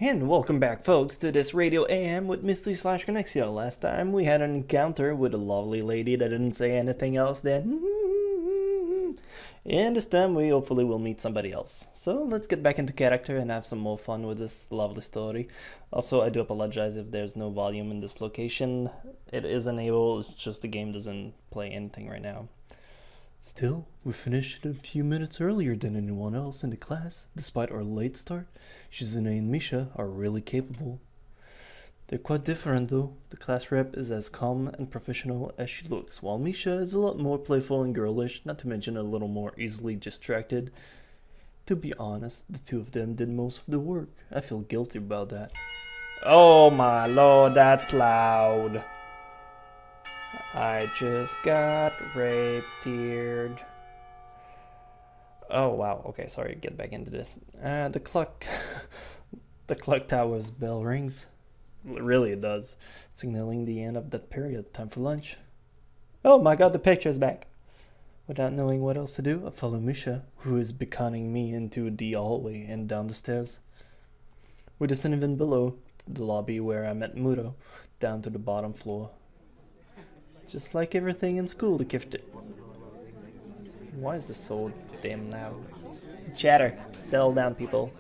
And welcome back, folks, to this Radio AM with Misty/Connexio. Last time we had an encounter with a lovely lady that didn't say anything else than and this time we hopefully will meet somebody else. So let's get back into character and have some more fun with this lovely story. Also, I do apologize if there's no volume in this location. It is enabled, it's just the game doesn't play anything right now. Still, we finished a few minutes earlier than anyone else in the class. Despite our late start, Shizune and Misha are really capable. They're quite different though. The class rep is as calm and professional as she looks, while Misha is a lot more playful and girlish, not to mention a little more easily distracted. To be honest, the two of them did most of the work. I feel guilty about that. Oh my lord, that's loud. I just got rape-teared. Oh wow, okay, sorry, get back into this. The clock tower's bell rings. Really it does, signaling the end of that period. Time for lunch. Oh my god, the picture's back. Without knowing what else to do, I follow Misha, who is beckoning me into the hallway and down the stairs. We descend even below, to the lobby where I met Muro, down to the bottom floor. Just like everything in school, the gifted. Why is this so damn loud? Chatter. Settle down, people.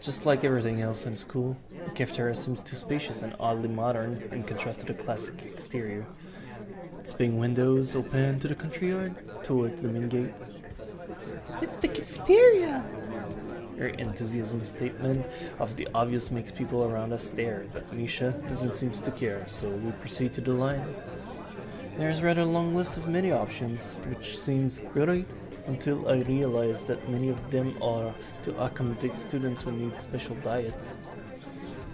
Just like everything else in school, the cafeteria seems too spacious and oddly modern in contrast to the classic exterior. Its big windows open to the country yard, towards the main gates. It's the cafeteria! Her enthusiasm statement of the obvious makes people around us stare, but Misha doesn't seem to care, so we proceed to the line. There's rather a long list of menu options, which seems great until I realize that many of them are to accommodate students who need special diets.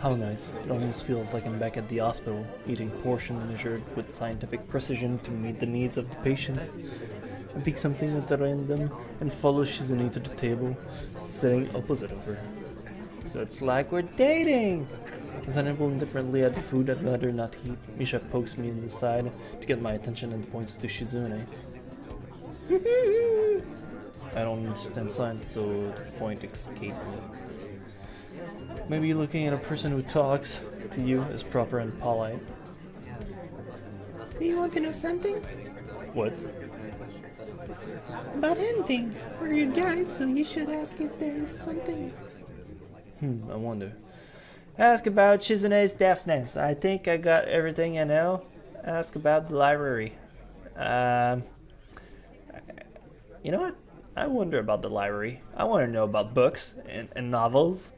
How nice, it almost feels like I'm back at the hospital, eating portion measured with scientific precision to meet the needs of the patients. I pick something at the random and follow Shizune to the table, sitting opposite of her. So it's like we're dating! As I nibble indifferently at the food I'd rather not eat, Misha pokes me in the side to get my attention and points to Shizune. I don't understand signs, so the point escaped me. Maybe looking at a person who talks to you is proper and polite. Do you want to know something? What? About anything. We're your guides, so you should ask if there is something. I wonder. Ask about Shizune's deafness. I think I got everything I know. Ask about the library. You know what? I wonder about the library. I want to know about books and novels.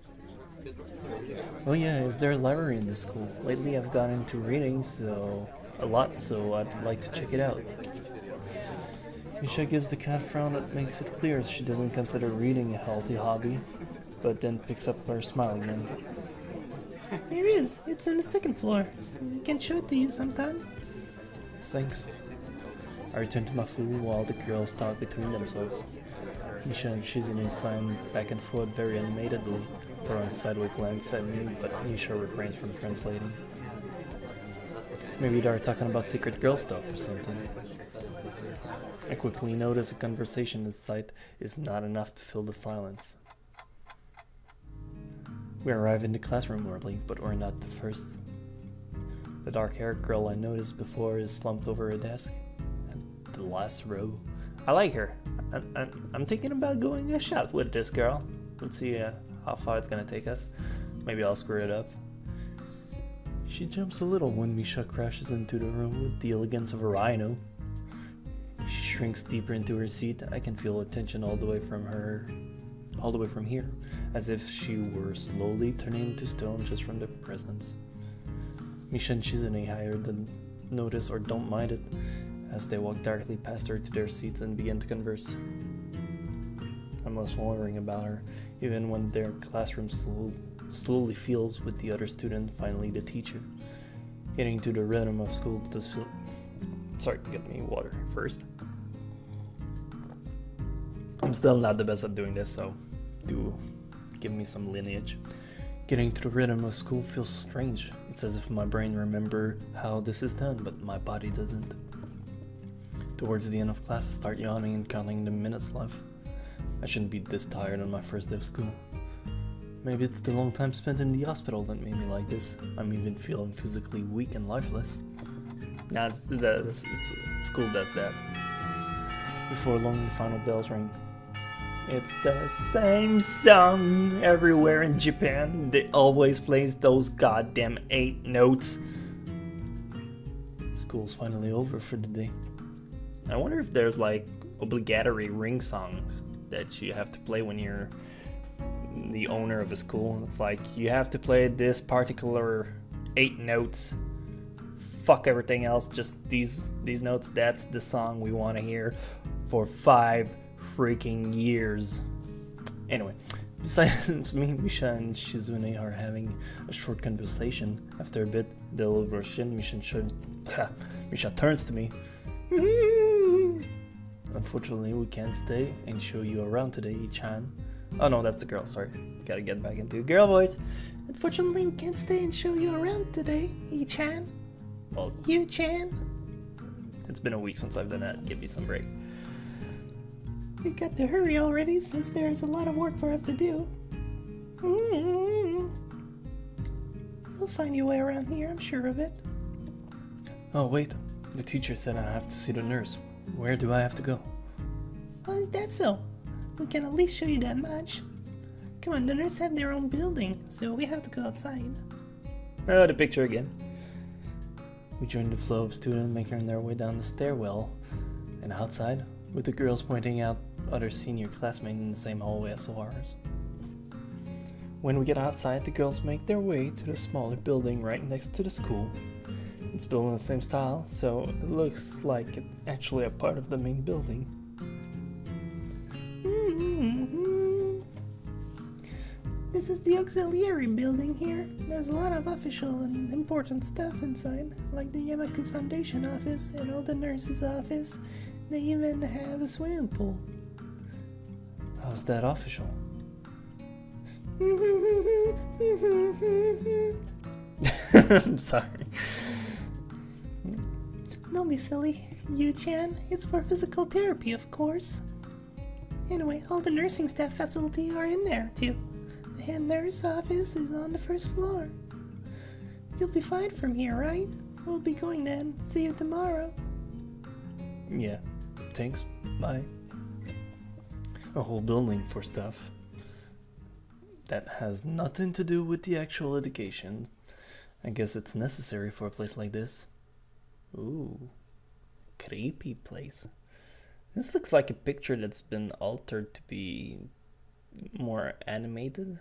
Oh yeah, is there a library in the school? Lately I've gotten into reading a lot, so I'd like to check it out. Misha gives the cat frown that makes it clear she doesn't consider reading a healthy hobby, but then picks up her smile again. There is. It's on the second floor, so we can show it to you sometime. Thanks. I return to my food while the girls talk between themselves. Misha and Shizune sign back and forth very animatedly, throwing a sideways glance at me, but Misha refrains from translating. Maybe they're talking about secret girl stuff or something. I quickly notice a conversation in sight is not enough to fill the silence. We arrive in the classroom early, but we're not the first. The dark-haired girl I noticed before is slumped over her desk at the last row. I like her. I'm thinking about going a shot with this girl. Let's see how far it's gonna take us. Maybe I'll screw it up. She jumps a little when Misha crashes into the room with the elegance of a rhino. She shrinks deeper into her seat. I can feel her tension all the way from here, as if she were slowly turning into stone just from their presence. Misha and Shizune either notice or don't mind it, as they walk directly past her to their seats and begin to converse. I'm less wondering about her, even when their classroom slowly fills with the other student, finally the teacher. Getting to the rhythm of school does feel... Sorry, get me water first. I'm still not the best at doing this, so do give me some lineage. Getting to the rhythm of school feels strange. It's as if my brain remembers how this is done, but my body doesn't. Towards the end of class, I start yawning and counting the minutes left. I shouldn't be this tired on my first day of school. Maybe it's the long time spent in the hospital that made me like this. I'm even feeling physically weak and lifeless. Nah, school does that. Before long, the final bells ring. It's the same song everywhere in Japan. They always plays those goddamn 8 notes. School's finally over for the day. I wonder if there's like obligatory ring songs that you have to play when you're the owner of a school. It's like you have to play this particular 8 notes. Fuck everything else, just these notes. That's the song we want to hear for 5 freaking years. Anyway, besides me, Misha and Shizune are having a short conversation. After a bit, they'll rush in. Misha turns to me. Unfortunately, we can't stay and show you around today, Ichan. Oh no, that's the girl, sorry. Gotta get back into girl voice. Unfortunately, we can't stay and show you around today, Ichan. Well, you-chan. It's been a week since I've done that. Give me some break. We got to hurry already since there's a lot of work for us to do. We'll find your way around here, I'm sure of it. Oh wait, the teacher said I have to see the nurse. Where do I have to go? Oh, is that so? We can at least show you that much. Come on, the nurses have their own building, so we have to go outside. Oh, the picture again. We joined the flow of students making their way down the stairwell and outside, with the girls pointing out other senior classmates in the same hallway as ours. When we get outside, the girls make their way to the smaller building right next to the school. It's built in the same style, so it looks like it's actually a part of the main building. This is the auxiliary building here. There's a lot of official and important stuff inside, like the Yamaku Foundation office and all the nurses' office. They even have a swimming pool. How's that official? I'm sorry. Don't be silly, you-chan. It's for physical therapy, of course. Anyway, all the nursing staff facility are in there, too. The head nurse office is on the first floor. You'll be fine from here, right? We'll be going then. See you tomorrow. Yeah, thanks. Bye. A whole building for stuff that has nothing to do with the actual education. I guess it's necessary for a place like this. Ooh, creepy place. This looks like a picture that's been altered to be more animated.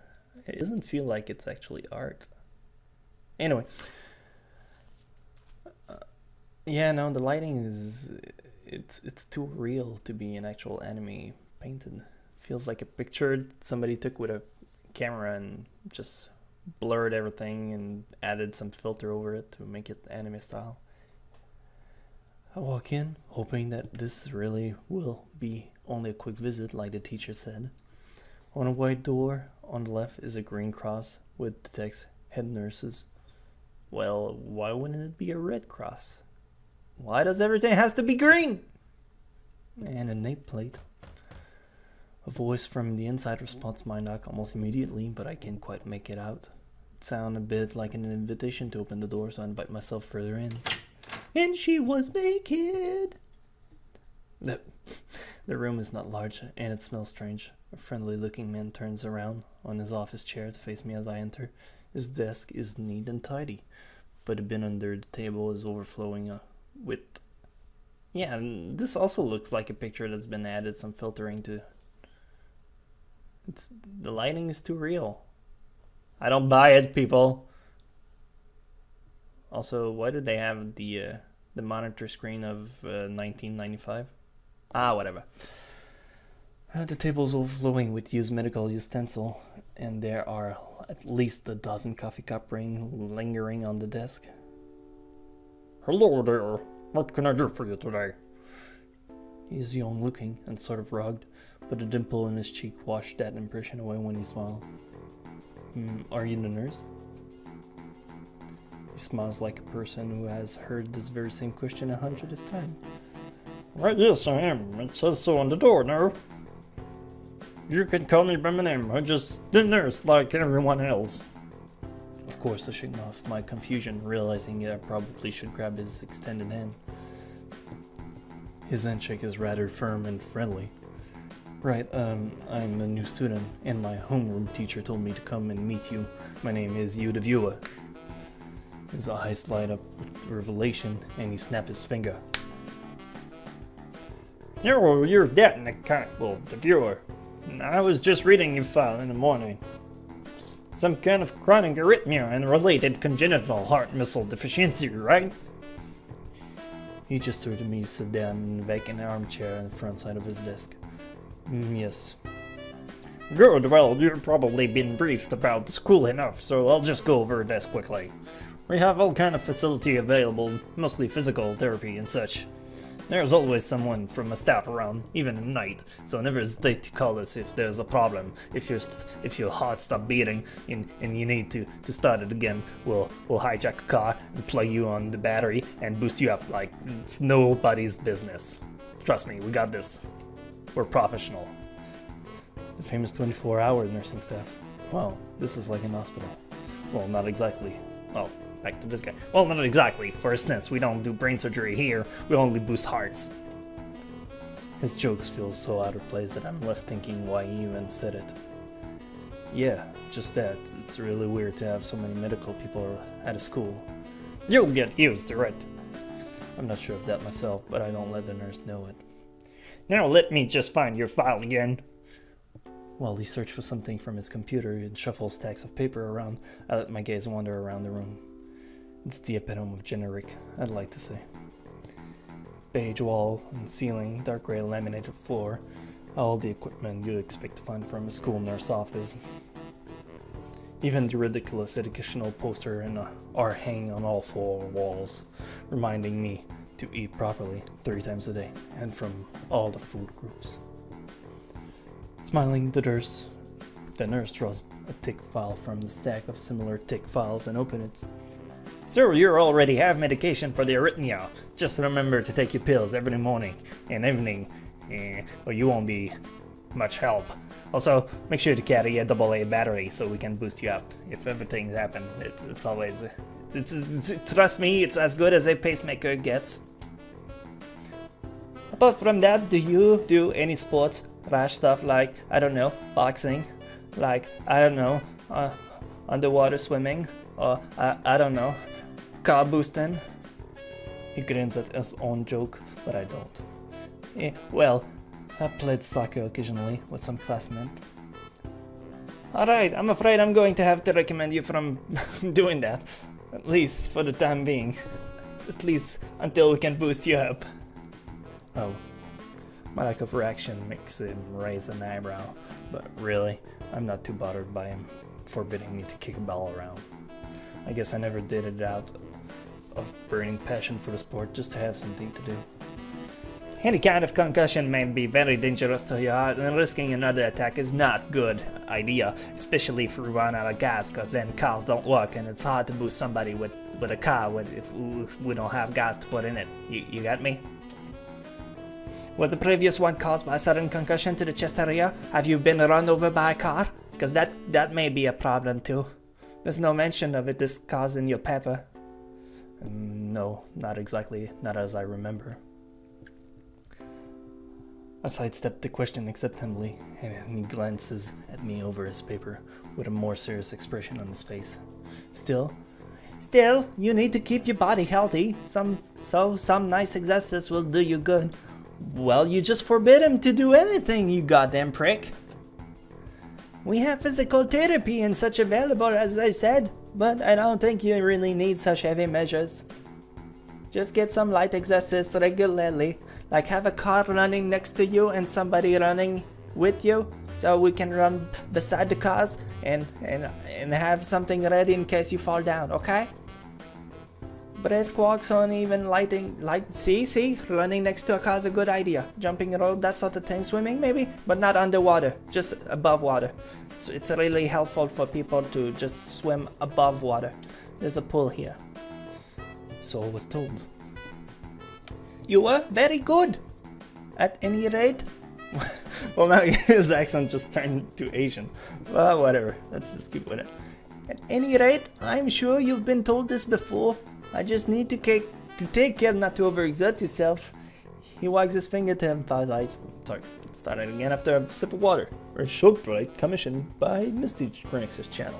It doesn't feel like it's actually art. Anyway, yeah, no, the lighting is it's too real to be an actual anime painted. Feels like a picture somebody took with a camera and just blurred everything and added some filter over it to make it anime style. I walk in, hoping that this really will be only a quick visit like the teacher said. On a white door on the left is a green cross with the text head nurses. Well, why wouldn't it be a red cross? Why does everything has to be green? And a nameplate. A voice from the inside responds my knock almost immediately, but I can't quite make it out. It sounds a bit like an invitation to open the door, so I invite myself further in. And she was naked. The room is not large, and it smells strange. A friendly-looking man turns around on his office chair to face me as I enter. His desk is neat and tidy, but the bin under the table is overflowing with... Yeah, and this also looks like a picture that's been added some filtering to. The lighting is too real. I don't buy it, people. Also, why do they have the monitor screen of 1995? Ah, whatever. The table is overflowing with used medical utensil, and there are at least a dozen coffee cup rings lingering on the desk. Hello there. What can I do for you today? He's young looking and sort of rugged, but a dimple in his cheek washed that impression away when he smiled. Are you the nurse? He smiles like a person who has heard this very same question 100th time. Right, yes, I am. It says so on the door, no? You can call me by my name. I'm just the nurse like everyone else. Of course, I shaking off my confusion, realizing that I probably should grab his extended hand. His handshake is rather firm and friendly. Right, I'm a new student, and my homeroom teacher told me to come and meet you. My name is Yu the Viewer. His eyes light up with revelation, and he snapped his finger. Oh, you're that in the well, the viewer. I was just reading your file in the morning. Some kind of chronic arrhythmia and related congenital heart muscle deficiency, right? He gestured to me to sit down in a vacant armchair in the front side of his desk. Yes. Good, well, you've probably been briefed about school enough, so I'll just go over this quickly. We have all kind of facility available, mostly physical therapy and such. There's always someone from a staff around, even at night, so never hesitate to call us if there's a problem. If your heart stops beating and you need to start it again, we'll hijack a car and plug you on the battery and boost you up like it's nobody's business. Trust me, we got this. We're professional. The famous 24-hour nursing staff. Wow, this is like an hospital. Well, not exactly. Well, back to this guy. Well, not exactly. For instance, we don't do brain surgery here. We only boost hearts. His jokes feel so out of place that I'm left thinking why he even said it. Yeah, just that. It's really weird to have so many medical people at a school. You'll get used to it. I'm not sure of that myself, but I don't let the nurse know it. Now let me just find your file again. While he searched for something from his computer and shuffled stacks of paper around, I let my gaze wander around the room. It's the epitome of generic, I'd like to say. Beige wall and ceiling, dark gray laminated floor, all the equipment you'd expect to find from a school nurse office. Even the ridiculous educational poster are hanging on all four walls, reminding me to eat properly 3 times a day, and from all the food groups. Smiling, the nurse draws a thick file from the stack of similar thick files and opens it. So you already have medication for the arrhythmia. Just remember to take your pills every morning and evening, or you won't be much help. Also, make sure to carry a AA battery so we can boost you up if everything's happened. It's always, trust me, it's as good as a pacemaker gets. Apart from that, do you do any sports? Rash stuff like, I don't know, boxing, like, I don't know, underwater swimming, or I don't know, car boosting? He grins at his own joke, but I don't. Well, I played soccer occasionally with some classmates. Alright, I'm afraid I'm going to have to recommend you from doing that, at least for the time being, at least until we can boost you up. Oh. My lack of reaction makes him raise an eyebrow, but really, I'm not too bothered by him forbidding me to kick a ball around. I guess I never did it out of burning passion for the sport just to have something to do. Any kind of concussion may be very dangerous to your heart, and risking another attack is not good idea, especially if we run out of gas, cause then cars don't work and it's hard to boost somebody with a car if we don't have gas to put in it. You got me? Was the previous one caused by a sudden concussion to the chest area? Have you been run over by a car? Because that may be a problem too. There's no mention of it this cause in your paper. No, not exactly, not as I remember. I sidestepped the question acceptably, and he glances at me over his paper with a more serious expression on his face. Still, you need to keep your body healthy. Some nice exercise will do you good. Well, you just forbid him to do anything, you goddamn prick. We have physical therapy and such available, as I said, but I don't think you really need such heavy measures. Just get some light exercise regularly, like have a car running next to you and somebody running with you, so we can run beside the cars and have something ready in case you fall down, okay? Brisk walks on even see, running next to a car is a good idea. Jumping a rope, that sort of thing. Swimming maybe, but not underwater, just above water. It's really helpful for people to just swim above water. There's a pool here. So I was told. You were very good. At any rate, Well, now his accent just turned to Asian. Well, whatever. Let's just keep with it. At any rate, I'm sure you've been told this before. I just need to take care not to overexert yourself. He wags his finger to emphasize. Sorry, let's start it again after a sip of water. Or Short Bright, commissioned by Misty Phoenix's channel.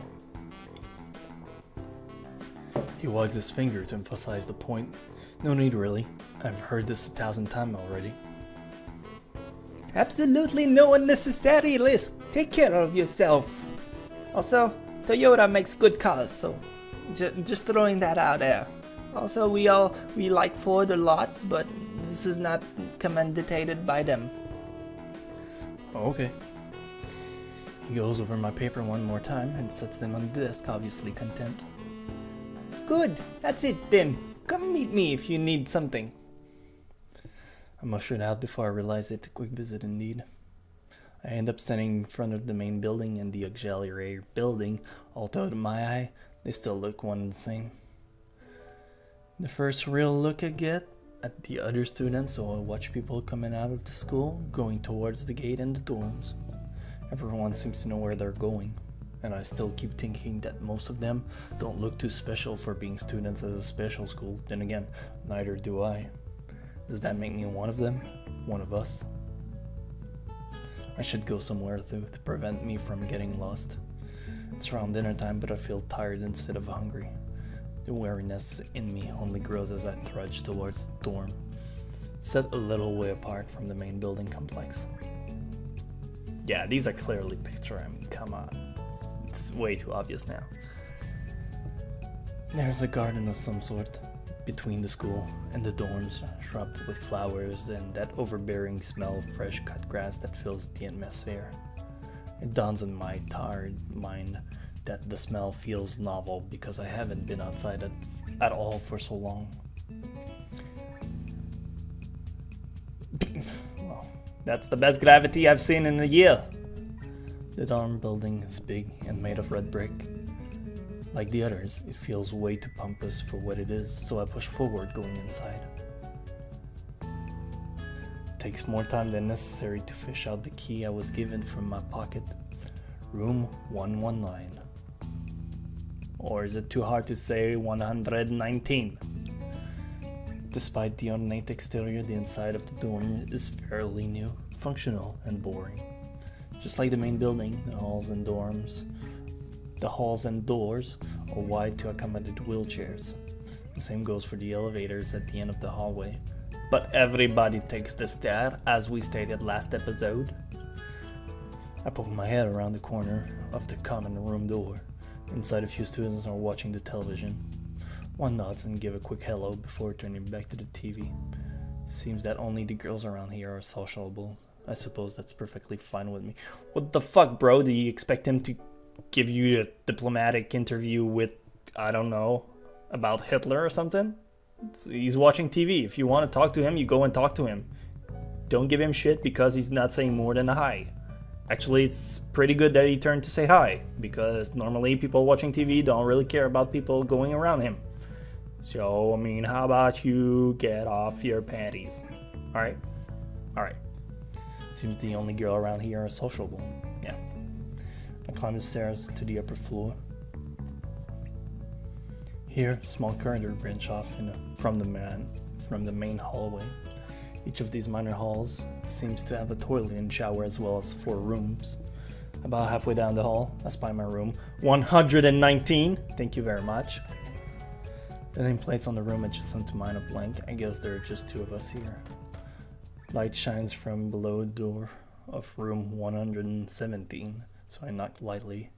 He wags his finger to emphasize the point. No need really. I've heard this 1,000 times already. Absolutely no unnecessary risk. Take care of yourself. Also, Toyota makes good cars, so just throwing that out there. Also, we like Ford a lot, but this is not commendated by them. Okay. He goes over my paper one more time and sets them on the desk, obviously content. Good, that's it then. Come meet me if you need something. I'm ushered out before I realize it's a quick visit indeed. I end up standing in front of the main building and the auxiliary building, although to my eye, they still look one and the same. The first real look I get at the other students, so I watch people coming out of the school, going towards the gate and the dorms. Everyone seems to know where they're going, and I still keep thinking that most of them don't look too special for being students at a special school. Then again, neither do I. Does that make me one of them? One of us? I should go somewhere though to prevent me from getting lost. It's around dinner time, but I feel tired instead of hungry. The weariness in me only grows as I trudge towards the dorm, set a little way apart from the main building complex. Yeah, these are clearly picture. I mean, come on. It's way too obvious now. There's a garden of some sort between the school and the dorms, shrubs with flowers and that overbearing smell of fresh cut grass that fills the atmosphere. It dawns on my tired mind that the smell feels novel because I haven't been outside at all for so long. Well, that's the best gravity I've seen in a year. The dorm building is big and made of red brick. Like the others, it feels way too pompous for what it is, so I push forward going inside. It takes more time than necessary to fish out the key I was given from my pocket. Room 119. Or is it too hard to say 119? Despite the ornate exterior, the inside of the dorm is fairly new, functional, and boring. Just like the main building, the halls and doors are wide to accommodate wheelchairs. The same goes for the elevators at the end of the hallway. But everybody takes the stair, as we stated last episode. I poke my head around the corner of the common room door. Inside, a few students are watching the television. One nods and gives a quick hello before turning back to the TV. Seems that only the girls around here are sociable. I suppose that's perfectly fine with me. What the fuck, bro? Do you expect him to give you a diplomatic interview with, I don't know, about Hitler or something? He's watching TV. If you want to talk to him, you go and talk to him. Don't give him shit because he's not saying more than a hi. Actually, it's pretty good that he turned to say hi, because normally people watching TV don't really care about people going around him. So, I mean, how about you get off your panties? Alright? Alright. Seems the only girl around here is sociable. Yeah. I climb the stairs to the upper floor. Here, small corridor branch off from the main hallway. Each of these minor halls seems to have a toilet and shower as well as 4 rooms. About halfway down the hall, I spy my room 119. Thank you very much. The nameplates on the room adjacent to mine are blank. I guess there are just 2 of us here. Light shines from below the door of room 117, so I knock lightly.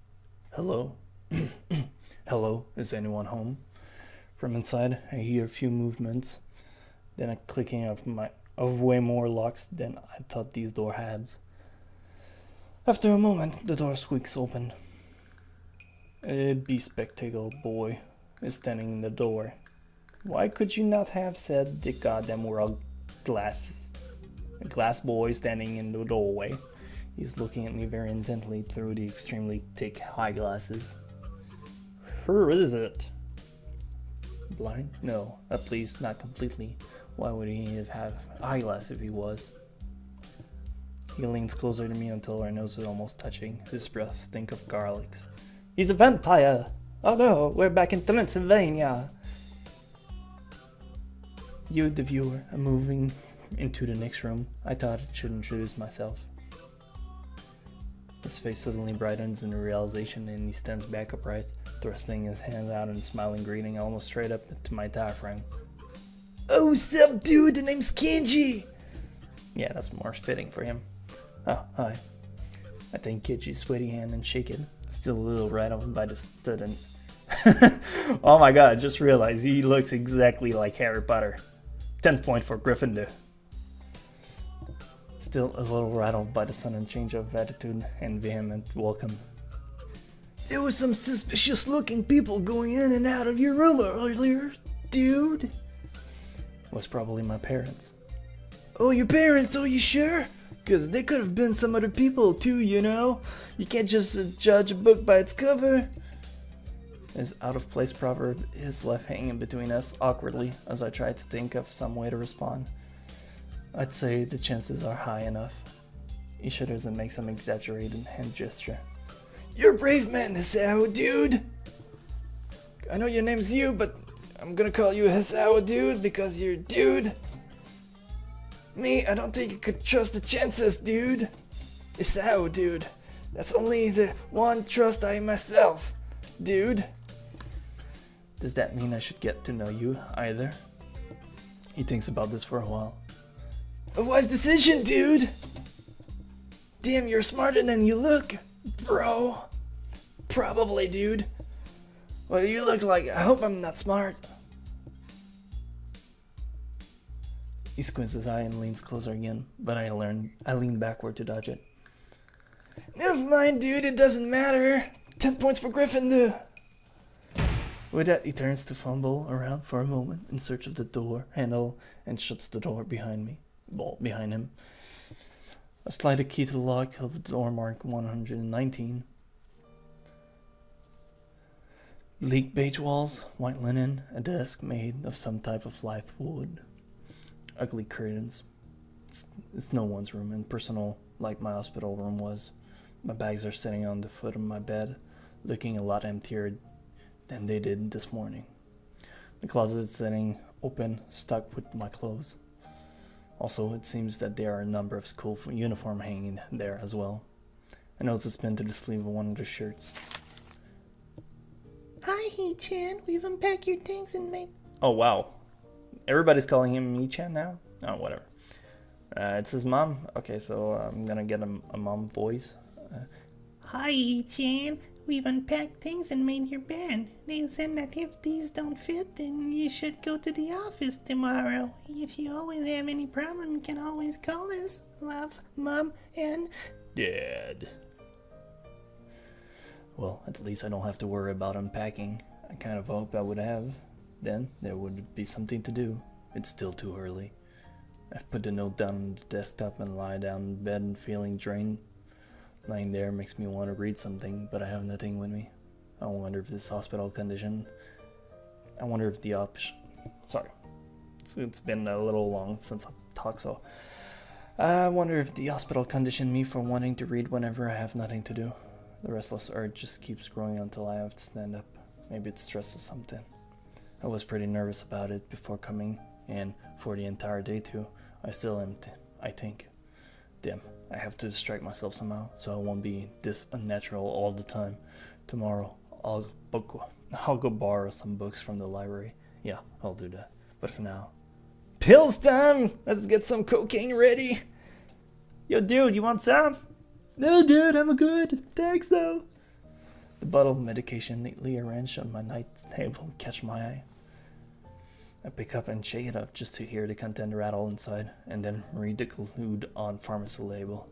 Hello? Hello, is anyone home? From inside, I hear a few movements, then a clicking of way more locks than I thought these door had. After a moment, the door squeaks open. A bespectacled boy is standing in the door. Why could you not have said the goddamn world glasses? A glass boy standing in the doorway. He's looking at me very intently through the extremely thick eyeglasses. Who is it? Blind? No, at least not completely. Why would he have eyeglasses if he was? He leans closer to me until our noses are almost touching. His breath stink of garlics. He's a vampire! Oh no, we're back in Transylvania! You, the viewer, are moving into the next room. I thought I should introduce myself. His face suddenly brightens in the realization and he stands back upright, thrusting his hands out in a smiling greeting almost straight up to my diaphragm. Oh, sup dude, the name's Kenji! Yeah, that's more fitting for him. Oh, hi. I take Kenji's sweaty hand and shake it, still a little rattled by the student. Oh my god, I just realized he looks exactly like Harry Potter. 10th point for Gryffindor. Still a little rattled by the sudden change of attitude and vehement welcome. There were some suspicious looking people going in and out of your room earlier, dude. Was probably my parents. Oh, your parents, are you sure? Cause they could have been some other people too, you know? You can't just judge a book by its cover. His out-of-place proverb is left hanging between us awkwardly as I try to think of some way to respond. I'd say the chances are high enough. He shudders and makes some exaggerated hand gesture. You're a brave man, Hisao, dude! I know your name's you, but I'm gonna call you Hisao, dude, because you're dude. Me, I don't think you could trust the chances, dude. Hisao, dude. That's only the one trust I myself, dude. Does that mean I should get to know you either? He thinks about this for a while. A wise decision, dude! Damn, you're smarter than you look, bro. Probably, dude. Well, you look like, I hope I'm not smart. He squints his eye and leans closer again, but I lean backward to dodge it. Never mind, dude, it doesn't matter. 10 points for Gryffindor. With that, he turns to fumble around for a moment in search of the door handle and shuts the door behind him. I slide a key to the lock of the door marked 119. Bleak beige walls, white linen, a desk made of some type of lithe wood. Ugly curtains. It's no one's room and personal like my hospital room was. My bags are sitting on the foot of my bed, looking a lot emptier than they did this morning. The closet is sitting open, stuck with my clothes. Also, it seems that there are a number of school uniforms hanging there as well. I notice it's pinned to the sleeve of one of the shirts. Hi, He-chan. We've unpacked your things and made... Oh, wow. Everybody's calling him Michan now? Oh, whatever. It's his mom. Okay, so I'm gonna get a mom voice. Hi, Echi. We've unpacked things and made your bed. They said that if these don't fit, then you should go to the office tomorrow. If you always have any problem, you can always call us. Love, Mom, and Dad. Well, at least I don't have to worry about unpacking. I kind of hope I would have. Then there would be something to do. It's still too early. I've put the note down on the desktop and lie down in bed and feeling drained. Lying there makes me want to read something, but I have nothing with me. I wonder if this hospital condition... I wonder if the Sorry. It's been a little long since I talked, so... I wonder if the hospital conditioned me for wanting to read whenever I have nothing to do. The restless urge just keeps growing until I have to stand up. Maybe it's stress or something. I was pretty nervous about it before coming, and for the entire day too. I still am, I think. Damn, I have to distract myself somehow, so I won't be this unnatural all the time. Tomorrow, I'll go borrow some books from the library. Yeah, I'll do that. But for now... Pills time! Let's get some cocaine ready! Yo, dude, you want some? No, dude, I'm good. Thanks, though. The bottle of medication neatly arranged on my night table catch my eye. I pick up and shake it up just to hear the content rattle inside, and then read the glued on pharmacy label.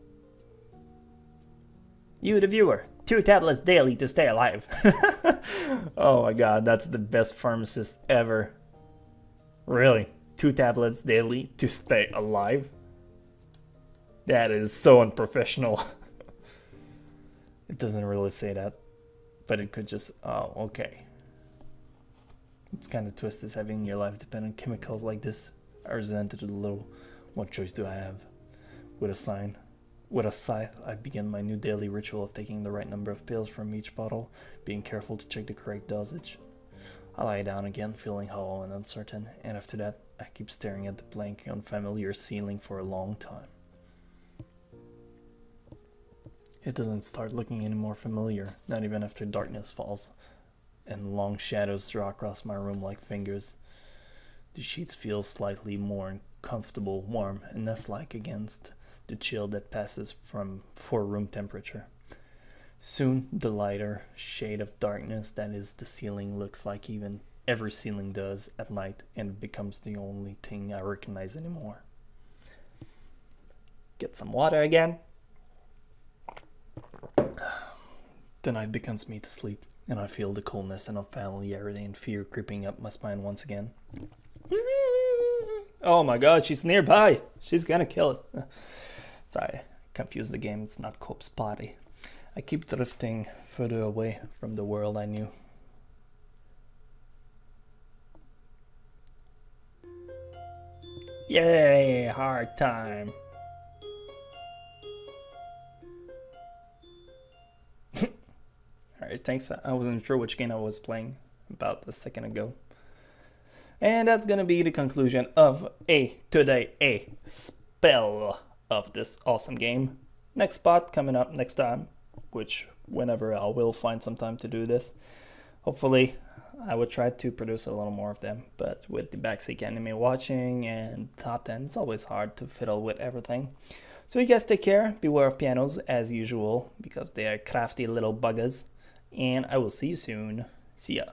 You, the viewer, 2 tablets daily to stay alive. Oh my god, that's the best pharmacist ever. Really? 2 tablets daily to stay alive? That is so unprofessional. It doesn't really say that, but it could just... Oh, okay. It's kind of twisted having your life depend on chemicals like this. I resented it a little. What choice do I have? With a sign. With a sigh, I begin my new daily ritual of taking the right number of pills from each bottle, being careful to check the correct dosage. I lie down again, feeling hollow and uncertain, and after that, I keep staring at the blank, unfamiliar ceiling for a long time. It doesn't start looking any more familiar, not even after darkness falls, and long shadows draw across my room like fingers. The sheets feel slightly more uncomfortable, warm, and nest-like against the chill that passes from for room temperature. Soon, the lighter shade of darkness that is the ceiling looks like even every ceiling does at night, and it becomes the only thing I recognize anymore. Get some water again. The night beckons me to sleep, and I feel the coolness and unfamiliarity and fear creeping up my spine once again. Oh my god, she's nearby. She's gonna kill us. Sorry, confused the game. It's not Corpse Party. I keep drifting further away from the world I knew. Yay, hard time. Alright, thanks. I wasn't sure which game I was playing about a second ago. And that's gonna be the conclusion of a spell of this awesome game. Next spot coming up next time, which whenever I will find some time to do this. Hopefully I would try to produce a little more of them, but with the backseat anime watching and top 10, it's always hard to fiddle with everything. So you guys take care, beware of pianos as usual, because they are crafty little buggers, and I will see you soon. See ya.